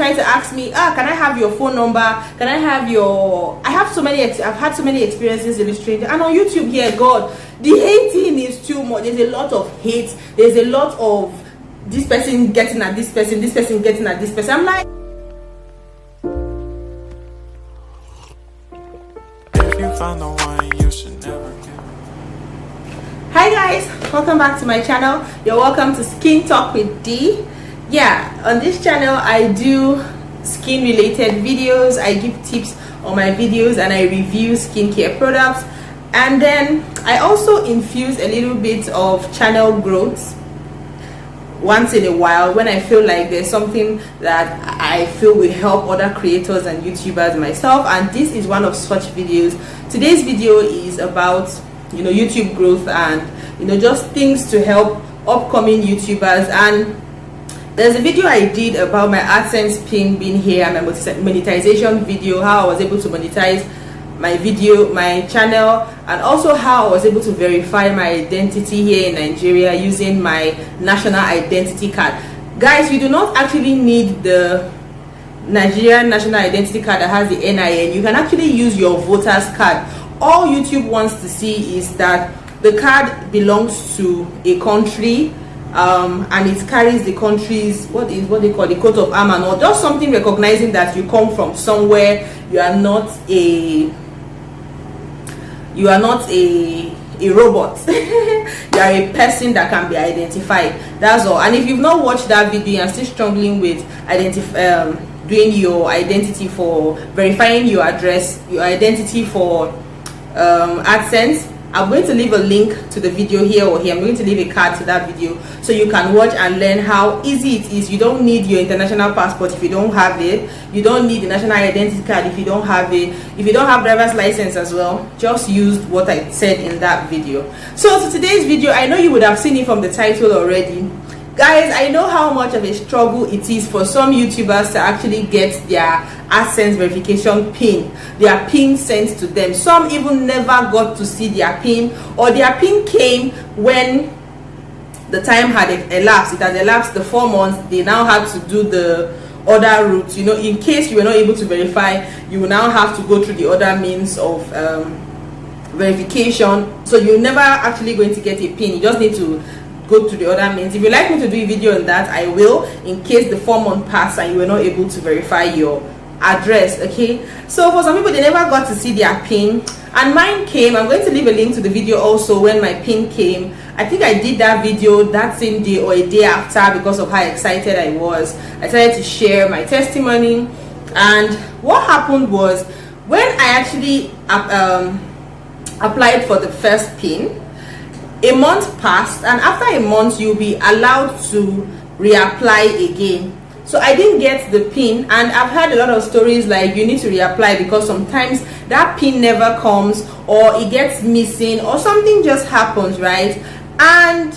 trying to ask me, can I have your phone number? Can I have your... I've had so many experiences illustrating, and on YouTube here, God, the hating is too much. There's a lot of hate. There's a lot of this person getting at this person getting at this person. I'm like, if you found the one, you should never give. hi guys, welcome back to my channel. You're welcome to Skin Talk with D. Yeah, on this channel I do skin related videos. I give tips on my videos and I review skincare products, and then I also infuse a little bit of channel growth once in a while when I feel like there's something that I feel will help other creators and YouTubers myself, and this is one of such videos. Today's video is about YouTube growth and just things to help upcoming YouTubers. And there's a video I did about my Adsense pin being here and my monetization video, how I was able to monetize my channel, and also how I was able to verify my identity here in Nigeria using my national identity card. Guys, you do not actually need the Nigerian national identity card that has the NIN. You can actually use your voter's card. All YouTube wants to see is that the card belongs to a country, and it carries the country's what they call the coat of arms, or just something recognizing that you come from somewhere. You are not a robot. You are a person that can be identified. That's all. And if you've not watched that video and still struggling with doing your identity for verifying your address, your identity for Adsense, I'm going to leave a link to the video here or here. I'm going to leave a card to that video so you can watch and learn how easy it is. You don't need your international passport if you don't have it. You don't need the national identity card if you don't have it. If you don't have driver's license as well, just use what I said in that video. So today's video, I know you would have seen it from the title already. Guys, I know how much of a struggle it is for some YouTubers to actually get their Adsense verification pin, their pin sent to them. Some even never got to see their pin, or their pin came when the time had elapsed. It had elapsed the 4 months. They now had to do the other route. In case you were not able to verify, you will now have to go through the other means of verification. So you're never actually going to get a pin. You just need to go to the other means. If you'd like me to do a video on that, I will, in case the 4 month passed and you were not able to verify your address. Okay, so for some people, they never got to see their pin, and mine came. I'm going to leave a link to the video also when my pin came. I think I did that video that same day or a day after because of how excited I was. I decided to share my testimony, and what happened was when I actually applied for the first pin, a month passed, and after a month you'll be allowed to reapply again. So I didn't get the pin, and I've heard a lot of stories like you need to reapply because sometimes that pin never comes, or it gets missing, or something just happens, right? And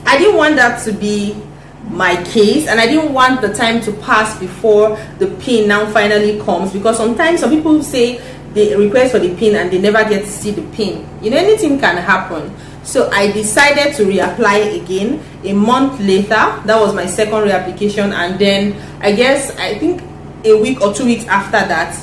I didn't want that to be my case, and I didn't want the time to pass before the pin now finally comes, because sometimes some people say they request for the pin and they never get to see the pin. Anything can happen. So I decided to reapply again a month later. That was my second reapplication, and then I think a week or 2 weeks after that,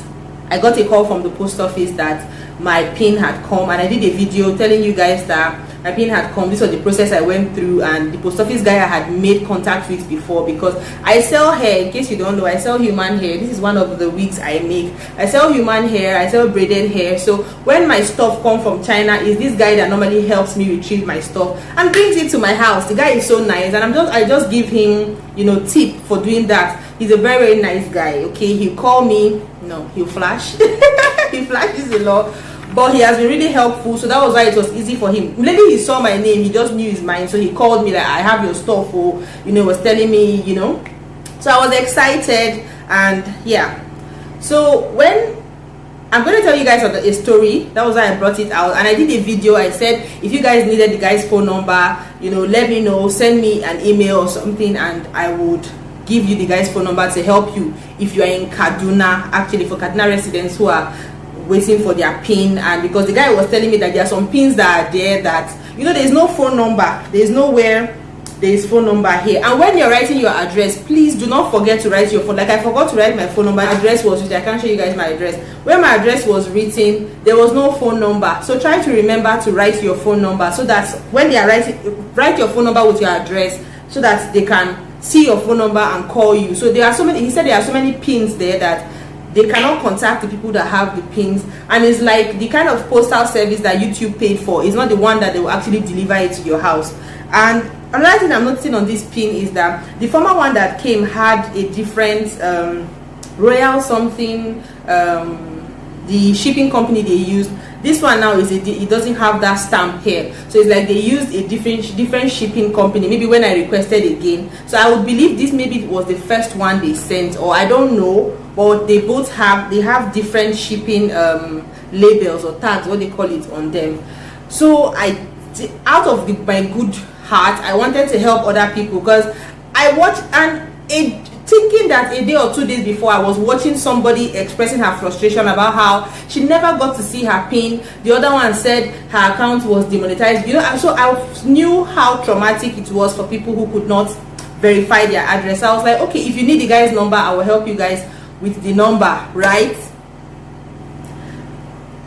I got a call from the post office that my pin had come, and I did a video telling you guys that my pin had come. This was the process I went through, and the post office guy I had made contact with before, because I sell hair. In case you don't know, I sell human hair. This is one of the wigs I make. I sell human hair, I sell braided hair. So when my stuff comes from China, is this guy that normally helps me retrieve my stuff and brings it to my house. The guy is so nice, and I just give him tip for doing that. He's a very, very nice guy. Okay, he'll call me. No, he'll flash. He flashes a lot, but he has been really helpful. So that was why it was easy for him. Immediately he saw my name, he just knew his mind, so he called me like, I have your stuff, or was telling me, so I was excited. And yeah, so when I'm going to tell you guys a story, that was why I brought it out, and I did a video. I said if you guys needed the guy's phone number, let me know, send me an email or something, and I would give you the guy's phone number to help you if you are in Kaduna. Actually, for Kaduna residents who are waiting for their pin, and because the guy was telling me that there are some pins that are there that there's no phone number, there's nowhere there is phone number here. And when you're writing your address, please do not forget to write your phone. Like I forgot to write my phone number. My address was written. I can't show you guys my address. Where my address was written, there was no phone number. So try to remember to write your phone number, so that when they are writing, write your phone number with your address, so that they can see your phone number and call you. So there are so many, he said there are so many pins there that they cannot contact the people that have the pins, and it's like the kind of postal service that YouTube paid for is not the one that they will actually deliver it to your house. And another thing I'm noticing on this pin is that the former one that came had a different royal something, the shipping company they used. This one now it doesn't have that stamp here, so it's like they used a different shipping company. Maybe when I requested again, so I would believe this maybe was the first one they sent, or I don't know, but they both have different shipping labels or tags, what they call it, on them. So out of my good heart, I wanted to help other people, because I watched thinking that a day or 2 days before, I was watching somebody expressing her frustration about how she never got to see her pin. The other one said her account was demonetized, you know. And so I knew how traumatic it was for people who could not verify their address. So I was like, okay, if you need the guy's number, I will help you guys with the number, right?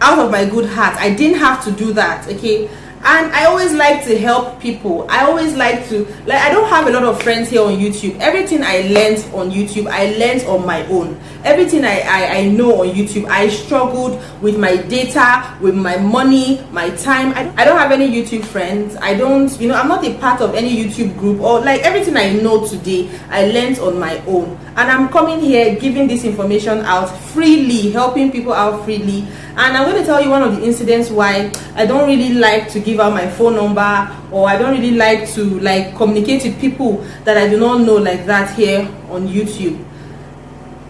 Out of my good heart, I didn't have to do that, okay? And I always like to help people. I always like to, I don't have a lot of friends here on YouTube. Everything I learned on YouTube, I learned on my own. Everything I know on YouTube, I struggled with my data, with my money, my time. I don't have any YouTube friends. I don't, I'm not a part of any YouTube group, or everything I know today, I learned on my own. And I'm coming here giving this information out freely, helping people out freely. And I'm going to tell you one of the incidents why I don't really like to give out my phone number, or I don't really like to communicate with people that I do not know like that here on YouTube.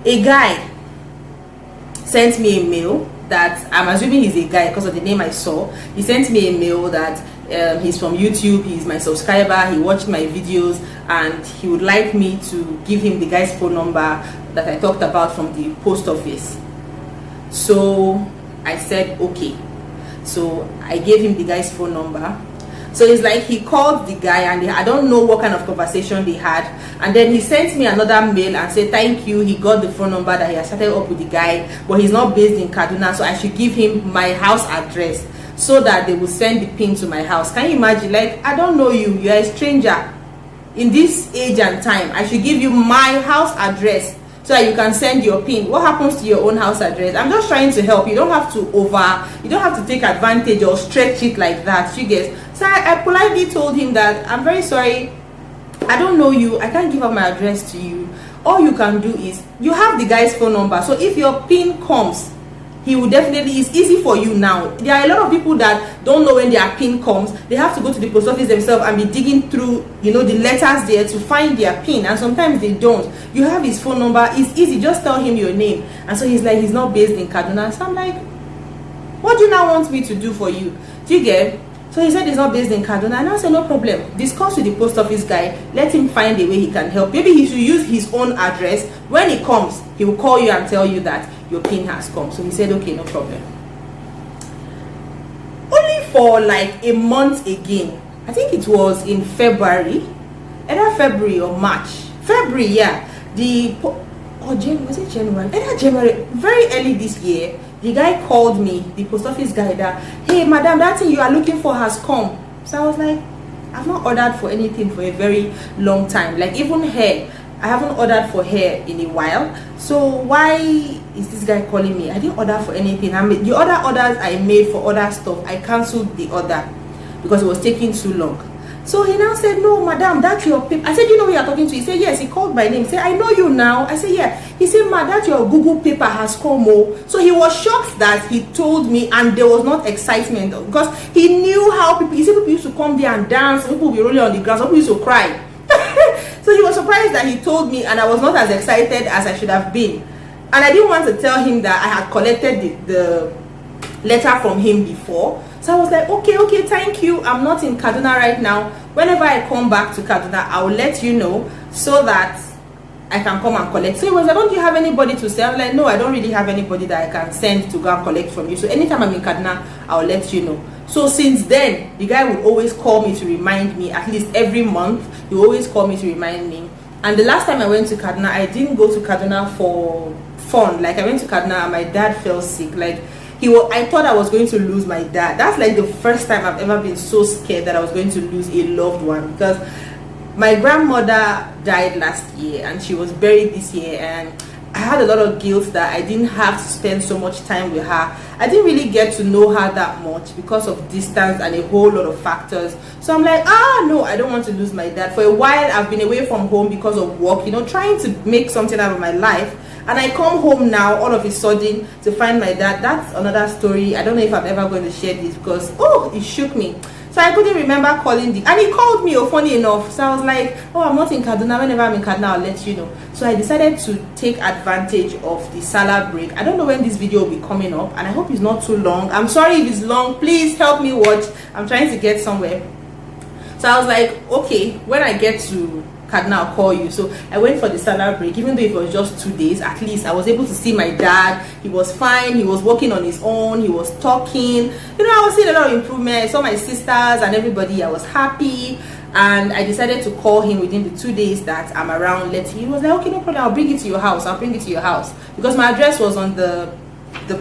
A guy sent me a mail that, I'm assuming he's a guy because of the name I saw. He sent me a mail that he's from YouTube, he's my subscriber, he watched my videos, and he would like me to give him the guy's phone number that I talked about from the post office. So I said okay. So I gave him the guy's phone number. So it's like he called the guy, and I don't know what kind of conversation they had, and then he sent me another mail and said thank you, he got the phone number, that he has started up with the guy, but he's not based in Kaduna, so I should give him my house address so that they will send the pin to my house. Can you imagine? I don't know you, you're a stranger in this age and time. I should give you my house address so that you can send your pin. What happens to your own house address? I'm just trying to help. You don't have to take advantage or stretch it like that, you guys. So I politely told him that I'm very sorry, I don't know you, I can't give up my address to you. All you can do is, you have the guy's phone number, so if your pin comes, he will definitely, it's easy for you now. There are a lot of people that don't know when their pin comes. They have to go to the post office themselves and be digging through, the letters there to find their pin, and sometimes they don't. You have his phone number, it's easy, just tell him your name. And so he's like, he's not based in Kaduna. So I'm like, what do you now want me to do for you? Do you get? So he said he's not based in Kaduna, and I said no problem, discuss with the post office guy, let him find a way he can help. Maybe he should use his own address. When he comes, he will call you and tell you that your pin has come. So he said okay, no problem. Only for a month again, I think it was in February, either February or March, February, yeah, was it January? Either January, very early this year, the guy called me, the post office guy, that, hey madam, that thing you are looking for has come. So I was like, I've not ordered for anything for a very long time, even hair, I haven't ordered for hair in a while. So why is this guy calling me? I didn't order for anything. The other orders I made for other stuff, I cancelled the order because it was taking too long. So he now said, no madam, that's your paper. I said, you know who you're talking to? He said, yes. He called my name. He said, I know you now. I said, yeah. He said, ma, that your Google paper has come. So he was shocked that he told me, and there was not excitement, because he knew how people used to come there and dance, people would be rolling on the ground, some people used to cry. So he was surprised that he told me, and I was not as excited as I should have been. And I didn't want to tell him that I had collected the letter from him before. So I was like, okay, thank you, I'm not in Kaduna right now. Whenever I come back to Kaduna, I will let you know, so that I can come and collect. So he was like, don't you have anybody to sell? I'm like, no, I don't really have anybody that I can send to go and collect from you. So anytime I'm in Kaduna, I'll let you know. So since then, the guy would always call me to remind me, at least every month, he would always call me to remind me. And the last time I went to Kaduna, I didn't go to Kaduna for fun. Like, I went to Kaduna and my dad fell sick. Like, I thought I was going to lose my dad. That's like the first time I've ever been so scared that I was going to lose a loved one, because my grandmother died last year and she was buried this year, and I had a lot of guilt that I didn't have to spend so much time with her. I didn't really get to know her that much because of distance and a whole lot of factors. So I'm like, no, I don't want to lose my dad. For a while, I've been away from home because of work, you know, trying to make something out of my life. And I come home now all of a sudden to find my dad. That's another story. I don't know if I'm ever going to share this because, it shook me. So I couldn't remember calling and he called me, funny enough. So I was like, I'm not in Kaduna. Whenever I'm in Kaduna, I'll let you know. So I decided to take advantage of the Salah break. I don't know when this video will be coming up, and I hope it's not too long. I'm sorry if it's long. Please help me watch. I'm trying to get somewhere. So I was like, okay, when I get to Kaduna, I'll call you. So I went for the Salah break. Even though it was just 2 days, at least I was able to see my dad. He was fine. He was working on his own. He was talking. You know, I was seeing a lot of improvement. I saw my sisters and everybody. I was happy, and I decided to call him within the 2 days that I'm around. He was like, okay, no problem, I'll bring it to your house. I'll bring it to your house, because my address was on the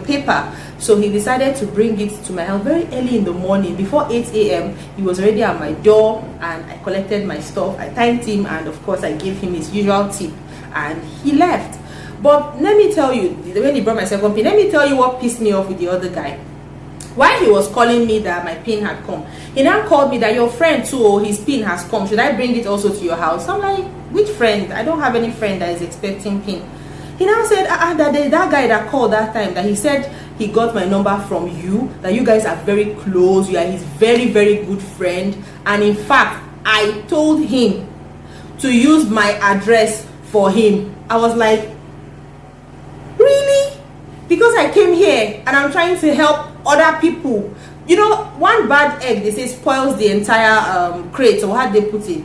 paper. So he decided to bring it to my house very early in the morning. Before 8 a.m. he was already at my door, and I collected my stuff. I thanked him, and of course I gave him his usual tip, and he left. But let me tell you, when he brought my second pin, let me tell you what pissed me off with the other guy. While he was calling me that my pin had come, he now called me that your friend too, his pin has come. Should I bring it also to your house? I'm like, which friend? I don't have any friend that is expecting pin. He now said, that guy that called that time, that he said he got my number from you, that you guys are very close, you are his very, very good friend. And in fact, I told him to use my address for him. I was like, really? Because I came here and I'm trying to help other people. You know, one bad egg, they say, spoils the entire crate, or how they put it.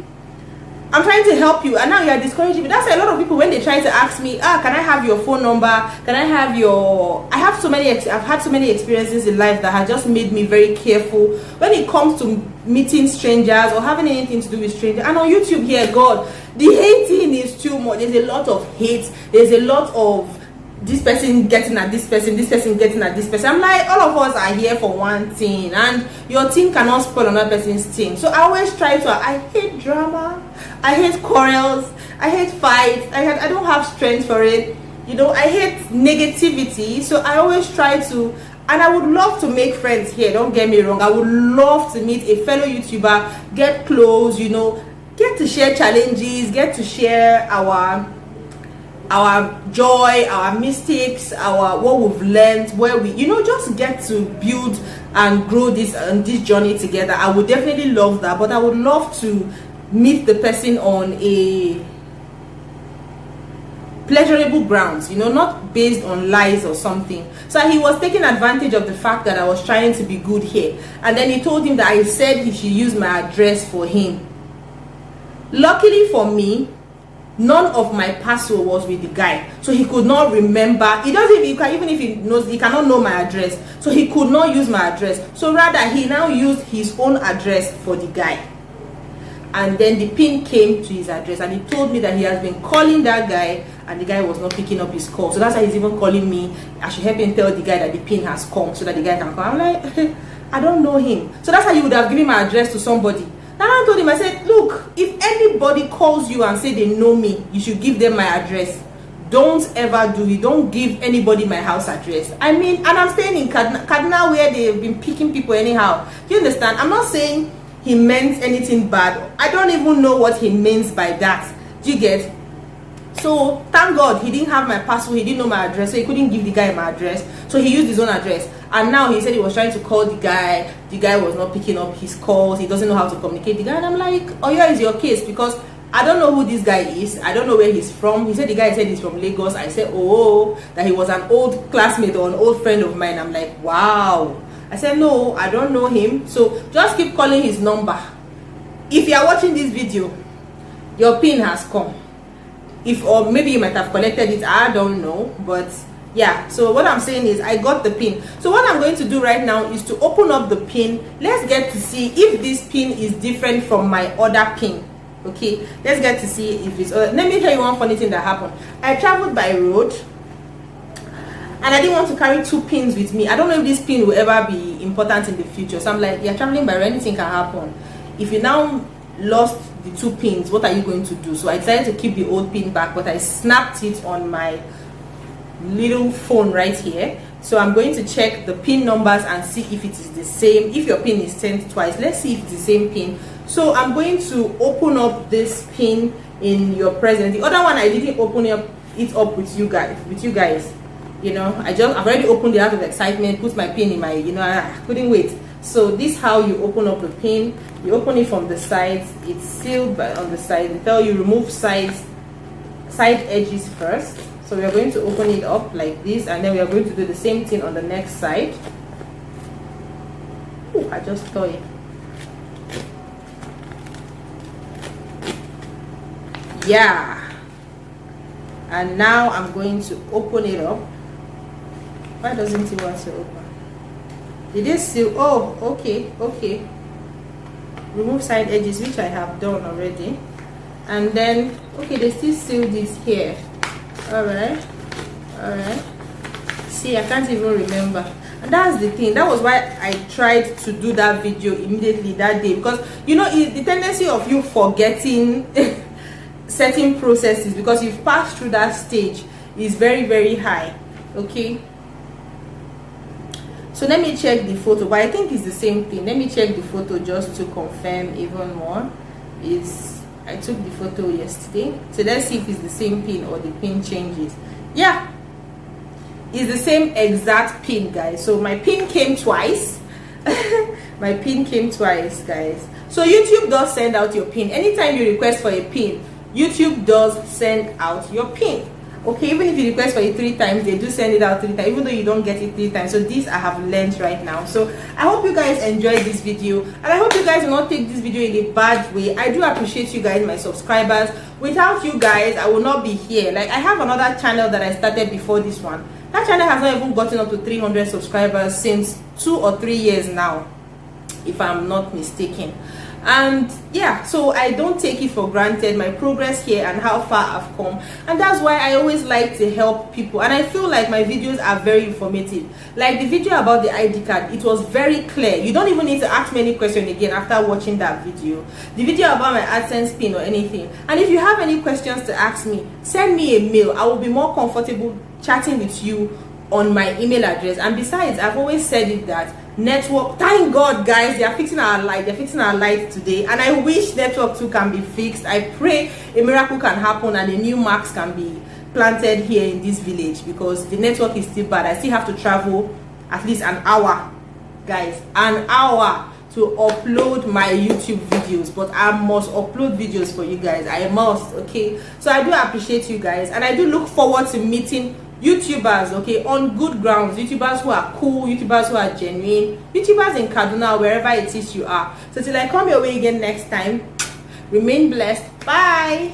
I'm trying to help you, and now you are discouraging me. That's a lot of people when they try to ask me, can I have your phone number? Can I have your... I've had so many experiences in life that have just made me very careful when it comes to meeting strangers or having anything to do with strangers. And on YouTube here, God, the hating is too much. There's a lot of hate. There's a lot of this person getting at this person getting at this person. I'm like, all of us are here for one thing, and your team cannot spoil another person's team. So I always try to... I hate drama, I hate quarrels, I hate fights. I don't have strength for it. You know, I hate negativity. So I always try to... And I would love to make friends here, don't get me wrong. I would love to meet a fellow YouTuber, get close, you know, get to share challenges, get to share our joy, our mistakes, what we've learned, where we, you know, just get to build and grow this journey together. I would definitely love that. But I would love to meet the person on a pleasurable grounds, you know, not based on lies or something. So he was taking advantage of the fact that I was trying to be good here, and then he told him that I said he should use my address for him. Luckily for me, none of my password was with the guy, so he could not remember. He doesn't even if he knows, he cannot know my address, so he could not use my address. So rather, he now used his own address for the guy, and then the pin came to his address, and he told me that he has been calling that guy, and the guy was not picking up his call. So that's why he's even calling me. I should help him tell the guy that the pin has come, so that the guy can come. I'm like, I don't know him. So that's how you would have given my address to somebody. And I told him, I said, look, if anybody calls you and say they know me, you should give them my address. Don't ever do it. Don't give anybody my house address. I mean, and I'm staying in Kaduna where they've been picking people anyhow. Do you understand? I'm not saying he meant anything bad. I don't even know what he means by that. Do you get? So thank God he didn't have my password. He didn't know my address, so he couldn't give the guy my address. So he used his own address. And now he said he was trying to call the guy. The guy was not picking up his calls. He doesn't know how to communicate the guy. And I'm like, oh yeah, is your case, because I don't know who this guy is. I don't know where he's from. He said the guy said he's from Lagos. I said, oh, that he was an old classmate or an old friend of mine. I'm like, wow. I said, no, I don't know him. So just keep calling his number. If you are watching this video, your pin has come. if, or maybe you might have collected it, I don't know, but yeah. So what I'm saying is I got the pin. So what I'm going to do right now is to open up the pin. Let's get to see if this pin is different from my other pin. Okay, let's get to see if it's let me tell you one funny thing that happened. I traveled by road and I didn't want to carry 2 pins with me. I don't know if this pin will ever be important in the future, so I'm like, you're traveling by road, anything can happen. If you now lost the 2 pins, what are you going to do? So I decided to keep the old pin back, but I snapped it on my little phone right here. So I'm going to check the pin numbers and see if it is the same. If your pin is sent twice, let's see if it's the same pin. So I'm going to open up this pin in your presence. The other one I didn't open it up with you guys. You know, I've already opened it out of excitement, put my pin in my, I couldn't wait. So this is how you open up the pin. You open it from the sides. It's sealed on the side. They tell you remove side edges first. So we are going to open it up like this, and then we are going to do the same thing on the next side. Oh, I just tore it. Yeah. And now I'm going to open it up. Why doesn't it want to open? Did it seal? Oh, okay. Remove side edges, which I have done already. And then, okay, they still sealed it here. All right. See, I can't even remember. And that's the thing. That was why I tried to do that video immediately that day, because the tendency of you forgetting certain processes because you've passed through that stage is very, very high. Okay, so let me check the photo, but I think it's the same thing. Let me check the photo just to confirm even more. I took the photo yesterday, so let's see if it's the same pin or the pin changes. Yeah, it's the same exact pin, guys. So my pin came twice. My pin came twice, guys. So YouTube does send out your pin anytime you request for a pin. YouTube does send out your pin. Okay, even if you request for it 3 times, they do send it out 3 times, even though you don't get it 3 times. So this I have learned right now. So I hope you guys enjoyed this video, and I hope you guys will not take this video in a bad way. I do appreciate you guys, my subscribers. Without you guys, I will not be here. Like, I have another channel that I started before this one. That channel has not even gotten up to 300 subscribers since 2 or 3 years now, if I'm not mistaken. And yeah, so I don't take it for granted, my progress here and how far I've come, and that's why I always like to help people. And I feel like my videos are very informative. Like the video about the ID card, it was very clear. You don't even need to ask me any question again after watching that video. The video about my Adsense pin or anything, and if you have any questions to ask me, send me a mail. I will be more comfortable chatting with you on my email address. And besides, I've always said it that network, thank God guys, they are fixing our light. They're fixing our light today, and I wish network 2 can be fixed. I pray a miracle can happen and a new marks can be planted here in this village, because the network is still bad. I still have to travel at least an hour, guys, an hour to upload my YouTube videos. But I must upload videos for you guys. I must. Okay, so I do appreciate you guys, and I do look forward to meeting YouTubers, okay, on good grounds, YouTubers who are cool, YouTubers who are genuine, YouTubers in Kaduna, wherever it is you are. So till I come your way again next time, remain blessed. Bye.